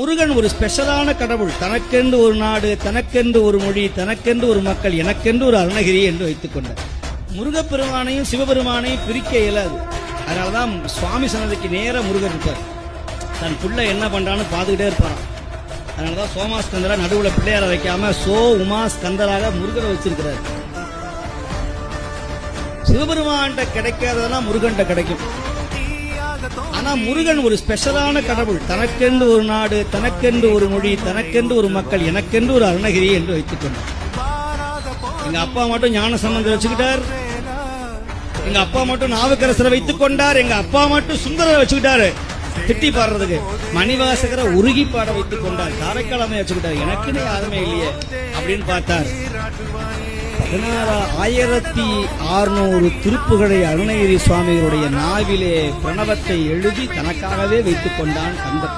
முருகன் ஒரு ஸ்பெஷலான கடவுள். தனக்கென்று ஒரு நாடு, தனக்கென்று ஒரு மொழி, தனக்கென்று ஒரு மக்கள், எனக்கென்று ஒரு அருணகிரி என்று வைத்துக் கொண்டார். முருகப்பெருமானையும் சிவபெருமானையும் பிரிக்க இயலாது. அதனாலதான் சுவாமி சன்னதிக்கு நேர முருகன் இருப்பார். தன் புள்ள என்ன பண்றான்னு பார்த்துக்கிட்டே இருப்பாராம். அதனாலதான் சோமாஸ்கந்தரா நடுவுல பிள்ளையார வைக்காம உமா ஸ்கந்தராக முருகனை வச்சிருக்கிறார். சிவபெருமான்கிட்ட கிடைக்காததெல்லாம் முருகன்கிட்ட கிடைக்கும். ஆனா முருகன் ஒரு ஸ்பெஷலான கடவுள். தனக்கென்று ஒரு நாடு, தனக்கென்று ஒரு மொழி, தனக்கென்று ஒரு மக்கள், எனக்கென்று ஒரு அருணகிரி என்று வைத்துக் கொண்டார். எங்க அப்பா மட்டும் ஞான சம்பந்தர் வச்சுக்கிட்டார். எங்க அப்பா மட்டும் நாவுக்கரசரை வைத்துக் கொண்டார். எங்க அப்பா மட்டும் சுந்தரரை வச்சுக்கிட்டாரு திட்டி பாடுறதுக்கு. மணிவாசகரை உருகி பாட வைத்துக் கொண்டார். காரைக்காலமே வச்சுக்கிட்டார். எனக்குன்னு யாருமே இல்லையே அப்படின்னு பார்த்தார். 16,600 திருப்புகளை அருணகிரி சுவாமிகளுடைய நாவிலே பிரணவத்தை எழுதி தனக்காகவே வைத்துக் கொண்டான் கந்தர்.